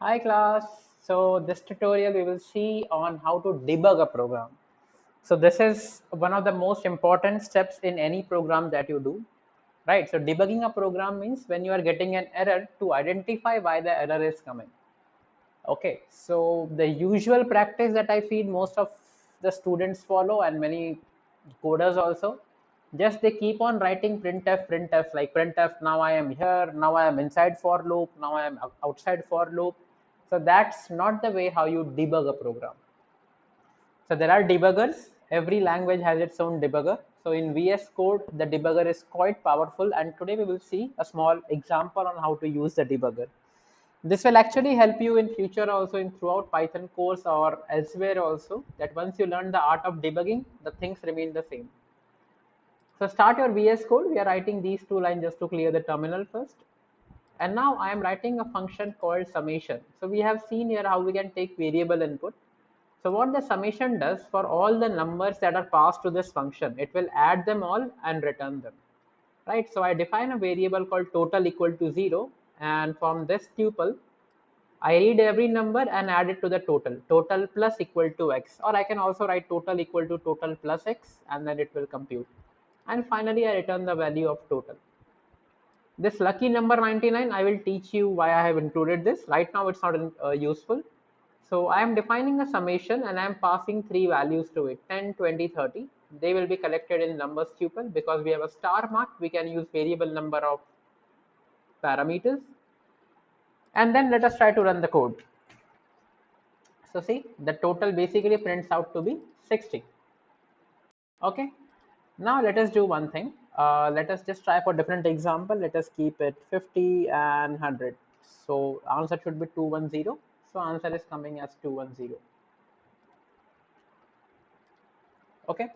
Hi class. So this tutorial we will see on how to debug a program. So this is one of the most important steps in any program that you do, right? So debugging a program means when you are getting an error to identify why the error is coming. Okay, so the usual practice that I feel most of the students follow and many coders also, just they keep on writing printf, printf, like printf, now I am here, now I am inside for loop, now I am outside for loop. So that's not the way how you debug a program. So there are debuggers. Every language has its own debugger. So in VS Code, the debugger is quite powerful. And today we will see a small example on how to use the debugger. This will actually help you in future also in throughout Python course or elsewhere also, that once you learn the art of debugging, the things remain the same. So start your VS Code. We are writing these two lines just to clear the terminal first. And now I am writing a function called summation. So we have seen here how we can take variable input. So what the summation does for all the numbers that are passed to this function, it will add them all and return them. Right? So I define a variable called total equal to 0, and from this tuple, I read every number and add it to the total. Total plus equal to x, or I can also write total equal to total plus x, and then it will compute. And finally, I return the value of total. This lucky number 99, I will teach you why I have included this. Right now, it's not useful. So I am defining a summation and I am passing three values to it, 10, 20, 30. They will be collected in numbers tuple. Because we have a star mark, we can use variable number of parameters. And then let us try to run the code. So see, the total basically prints out to be 60. Okay. Now let us do one thing. Let us just try for different example. Let us keep it 50 and 100. So answer should be 210. So answer is coming as 210. Okay.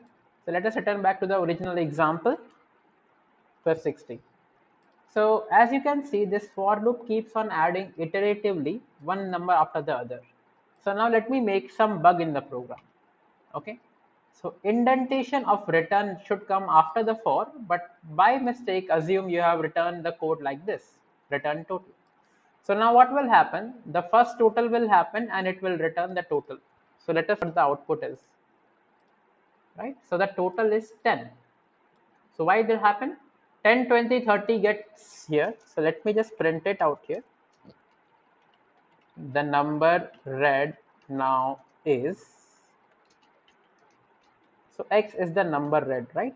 So let us return back to the original example for 60. So as you can see, this for loop keeps on adding iteratively one number after the other. So now let me make some bug in the program. Okay. So indentation of return should come after the for, but by mistake, assume you have returned the code like this, return total. So now what will happen? The first total will happen and it will return the total. So let us see what the output is, right? So the total is 10. So why did it happen? 10, 20, 30 gets here. So let me just print it out here. The number read now is, so X is the number read, right?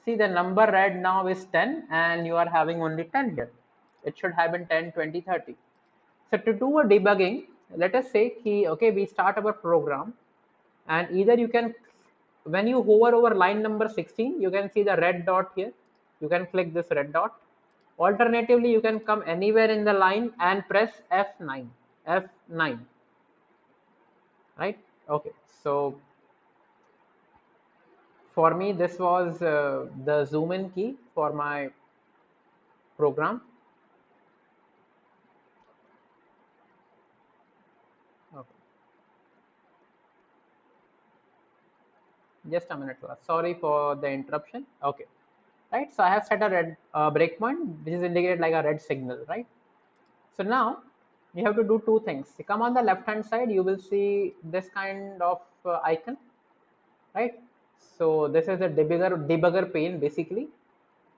See, the number read now is 10 and you are having only 10 here. It should have been 10, 20, 30. So to do a debugging, let us say, okay, we start our program and either you can, when you hover over line number 16, you can see the red dot here. You can click this red dot. Alternatively, you can come anywhere in the line and press F9. F9. Right? Okay. So for me, this was the zoom in key for my program. Okay. Just a minute, class. Sorry for the interruption. Okay. Right. So I have set a red breakpoint, which is indicated like a red signal, right? So now you have to do two things. You come on the left hand side, you will see this kind of icon, right? So this is a debugger pane basically.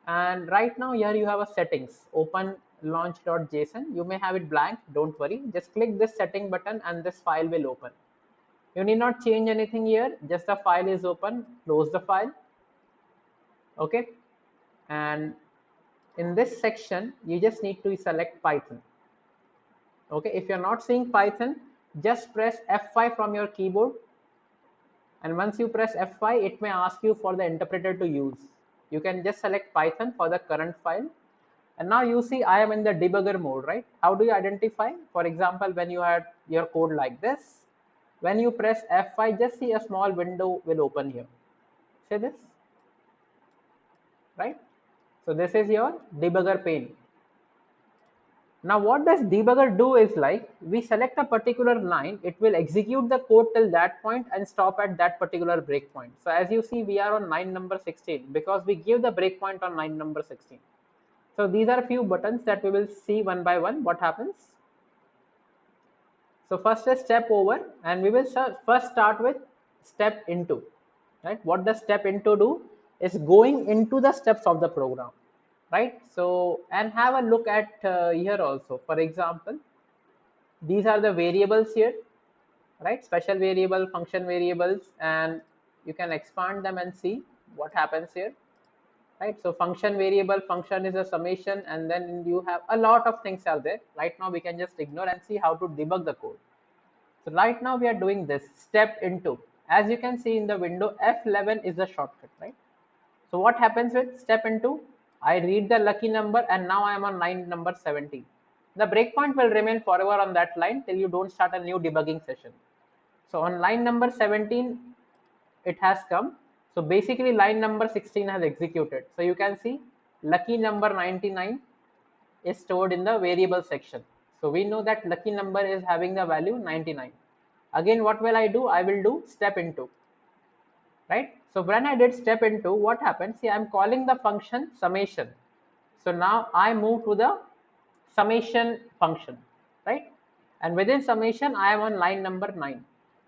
And right now here you have a settings, open launch.json. You may have it blank, don't worry. Just click this setting button and this file will open. You need not change anything here, just the file is open, close the file. Okay. And in this section, you just need to select Python. Okay, if you're not seeing Python, just press F5 from your keyboard. And once you press F5, it may ask you for the interpreter to use. You can just select Python for the current file. And now you see I am in the debugger mode, right? How do you identify? For example, when you had your code like this, when you press F5, just see a small window will open here. See this, right? So this is your debugger pane. Now what does debugger do is like, we select a particular line, it will execute the code till that point and stop at that particular breakpoint. So as you see, we are on line number 16 because we give the breakpoint on line number 16. So these are a few buttons that we will see one by one what happens. So first is step over, and we will first start with step into, right? What does step into do? Is going into the steps of the program, right? So, and have a look at here also. For example, these are the variables here, right? Special variable, function variables, and you can expand them and see what happens here, right? So function variable, function is a summation, and then you have a lot of things are there. Right now we can just ignore and see how to debug the code. So right now we are doing this step into. As you can see in the window, F11 is the shortcut, right? So what happens with step into? I read the lucky number, and now I am on line number 17. The breakpoint will remain forever on that line till you don't start a new debugging session. So on line number 17, it has come. So basically line number 16 has executed. So you can see lucky number 99 is stored in the variable section. So we know that lucky number is having the value 99. Again, what will I do? I will do step into, right? So when I did step into, what happens? See, I'm calling the function summation. So now I move to the summation function, right? And within summation, I am on line number 9.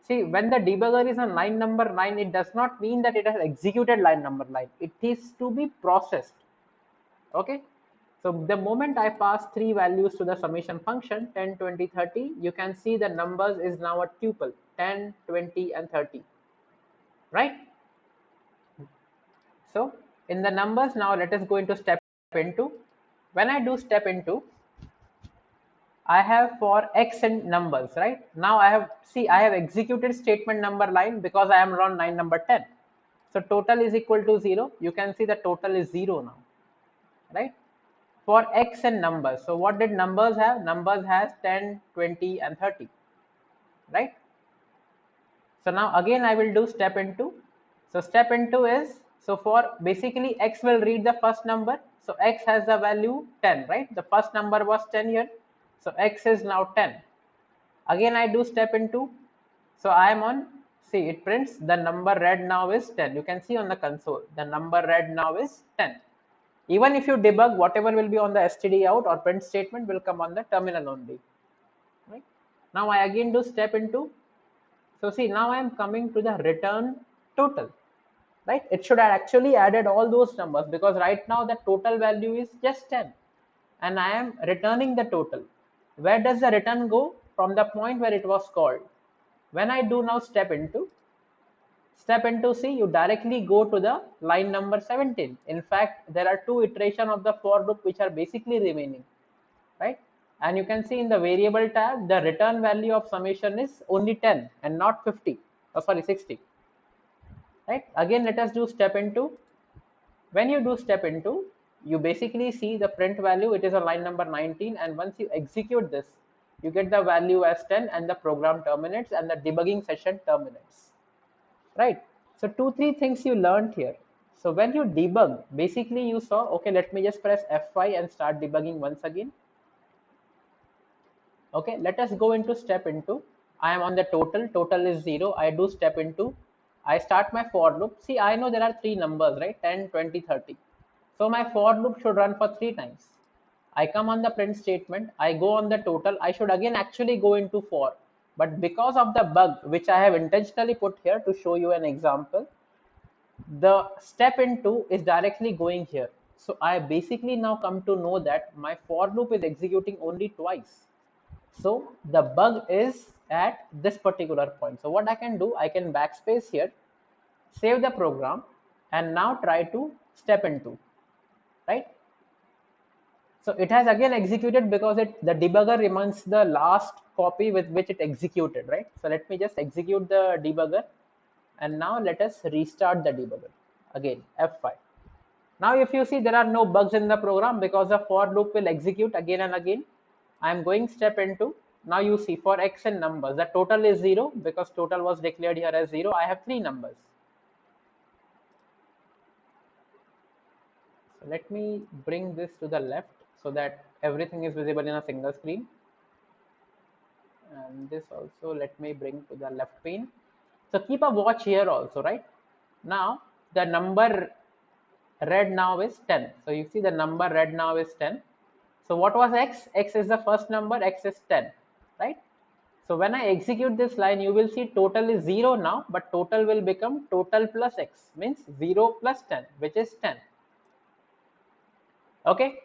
See, when the debugger is on line number 9, it does not mean that it has executed line number 9. It is to be processed. Okay. So the moment I pass three values to the summation function, 10, 20, 30, you can see the numbers is now a tuple, 10, 20, and 30, right? So in the numbers, now let us go into step into. When I do step into, I have for X and numbers, right? Now I have, see, I have executed statement number line because I am on line number 10. So total is equal to 0. You can see the total is 0 now, right? For X and numbers. So what did numbers have? Numbers has 10, 20, and 30, right? So now again I will do step into. So step into is, so for basically X will read the first number. So X has the value 10, right? The first number was 10 here. So X is now 10. Again I do step into. So I am on, see, it prints the number read now is 10. You can see on the console, the number read now is 10. Even if you debug, whatever will be on the std out or print statement will come on the terminal only, right? Now I again do step into. So see, now I am coming to the return total, right? It should have actually added all those numbers because right now the total value is just 10 and I am returning the total. Where does the return go? From the point where it was called. When I do now step into, see, you directly go to the line number 17. In fact, there are two iterations of the for loop which are basically remaining, right? And you can see in the variable tab, the return value of summation is only 10 and not 50. Oh, sorry, 60. Right? Again, let us do step into. When you do step into, you basically see the print value. It is a line number 19. And once you execute this, you get the value as 10 and the program terminates and the debugging session terminates. Right? So 2-3 things you learned here. So when you debug, basically you saw, okay, let me just press F5 and start debugging once again. Okay, let us go into step into. I am on the total is 0. I do step into. I start my for loop. See, I know there are three numbers, right? 10, 20, 30. So my for loop should run for 3 times. I come on the print statement. I go on the total. I should again actually go into for. But because of the bug, which I have intentionally put here to show you an example, the step into is directly going here. So I basically now come to know that my for loop is executing only twice. So the bug is at this particular point. So what I can do, I can backspace here, save the program, and now try to step into, right? So it has again executed because the debugger remains the last copy with which it executed, right? So let me just execute the debugger, and now let us restart the debugger again, F5. Now if you see, there are no bugs in the program because the for loop will execute again and again. I am going step into. Now you see for X and numbers, the total is 0 because total was declared here as 0. I have 3 numbers. So let me bring this to the left so that everything is visible in a single screen. And this also let me bring to the left pane. So keep a watch here also, right? Now the number read now is 10. So you see the number read now is 10. So what was X? X is the first number, X is 10, right? So when I execute this line, you will see total is 0 now, but total will become total plus x, means 0 plus 10, which is 10. Okay.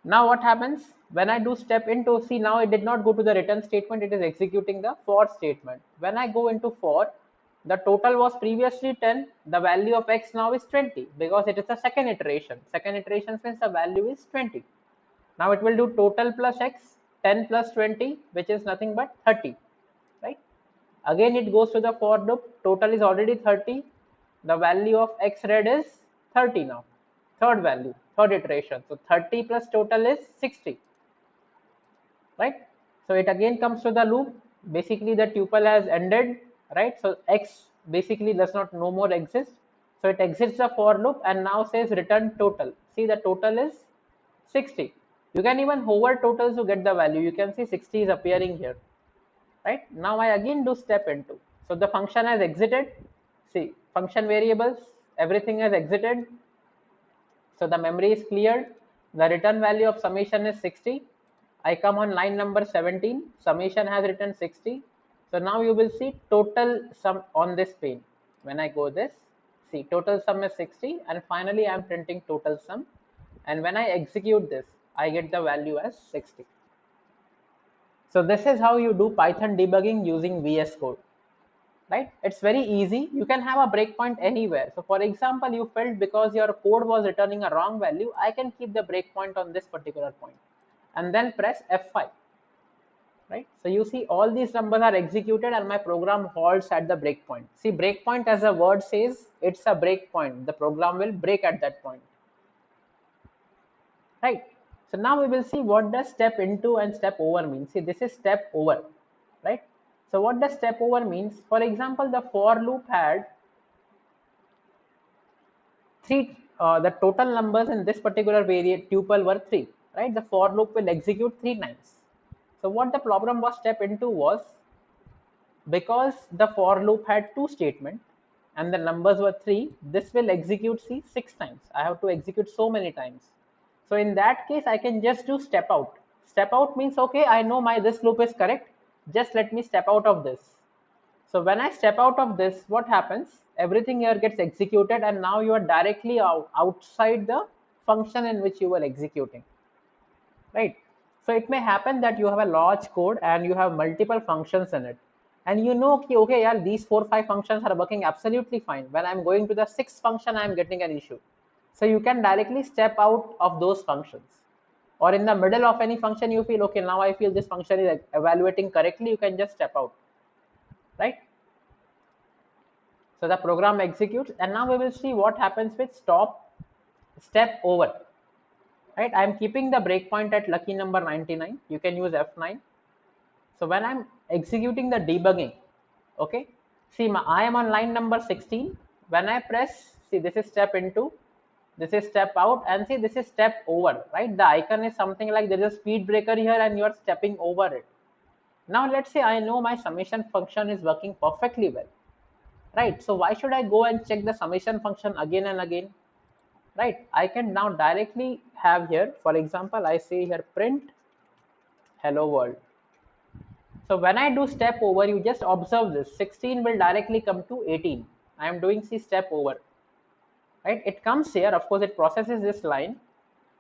Now what happens when I do step into, see, now it did not go to the return statement, it is executing the for statement. When I go into for, the total was previously 10, the value of x now is 20 because it is the second iteration. Second iteration means the value is 20. Now it will do total plus x, 10 plus 20, which is nothing but 30, right? Again it goes to the for loop, total is already 30, the value of x read is 30 now, third value, third iteration. So 30 plus total is 60, right? So it again comes to the loop, basically the tuple has ended, right? So x basically does not no more exist, so it exits the for loop and now says return total. See, the total is 60. You can even hover totals to get the value. You can see 60 is appearing here, right? Now I again do step into, so the function has exited. See, function variables, everything has exited, so the memory is cleared. The return value of summation is 60. I come on line number 17, summation has returned 60. So now you will see total sum on this pane. When I go this, see, total sum is 60, and finally I am printing total sum, and when I execute this, I get the value as 60. So this is how you do Python debugging using VS Code, right? It's very easy. You can have a breakpoint anywhere. So for example, you felt because your code was returning a wrong value, I can keep the breakpoint on this particular point and then press F5, right? So you see all these numbers are executed and my program halts at the breakpoint. See, breakpoint, as the word says, it's a breakpoint. The program will break at that point, right? So now we will see what does step into and step over mean. See, this is step over, right? So what does step over means? For example, the for loop had three, the total numbers in this particular variable tuple were 3, right? The for loop will execute 3 times. So what the problem was step into was, because the for loop had 2 statements and the numbers were 3, this will execute, see, 6 times. I have to execute so many times. So in that case, I can just do step out. Step out means, okay, I know my this loop is correct, just let me step out of this. So when I step out of this, what happens? Everything here gets executed and now you are directly outside the function in which you were executing, right? So it may happen that you have a large code and you have multiple functions in it, and you know, okay, yeah, these 4-5 functions are working absolutely fine. When I'm going to the 6th function, I'm getting an issue. So you can directly step out of those functions, or in the middle of any function you feel, okay, now I feel this function is evaluating correctly, you can just step out, right? So the program executes, and now we will see what happens with step over, right? I'm keeping the breakpoint at lucky number 99. You can use F9. So when I'm executing the debugging, okay, see, I am on line number 16. When I press, see, this is step into, this is step out, and see, this is step over, right? The icon is something like there is a speed breaker here and you are stepping over it. Now let's say I know my summation function is working perfectly well, right? So why should I go and check the summation function again and again, right? I can now directly have here, for example, I say here print hello world. So when I do step over, you just observe this, 16 will directly come to 18. I am doing see step over, right? It comes here, of course it processes this line,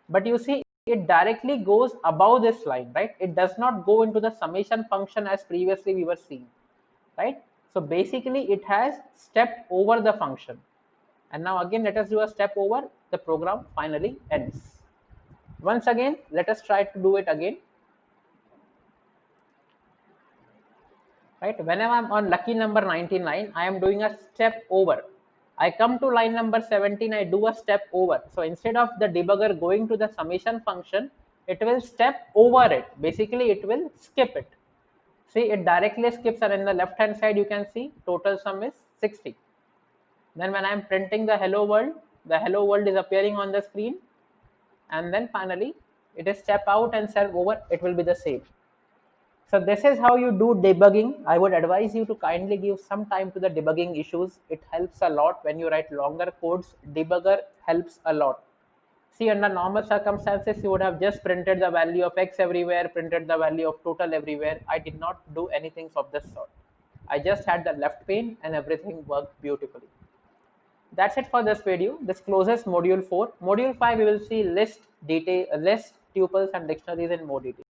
but you see it directly goes above this line, right? It does not go into the summation function as previously we were seeing, right? So basically it has stepped over the function. And now again, let us do a step over, the program finally ends. Once again, let us try to do it again. Right, whenever I'm on lucky number 99, I am doing a step over. I come to line number 17, I do a step over. So instead of the debugger going to the summation function, it will step over it. Basically, it will skip it. See, it directly skips, and in the left hand side, you can see total sum is 60. Then when I'm printing the hello world is appearing on the screen. And then finally, it is step out and step over, it will be the same. So this is how you do debugging. I would advise you to kindly give some time to the debugging issues. It helps a lot when you write longer codes. Debugger helps a lot. See, under normal circumstances, you would have just printed the value of x everywhere, printed the value of total everywhere. I did not do anything of this sort. I just had the left pane and everything worked beautifully. That's it for this video. This closes module 4. Module 5, we will see list, detail, list, tuples, and dictionaries in more detail.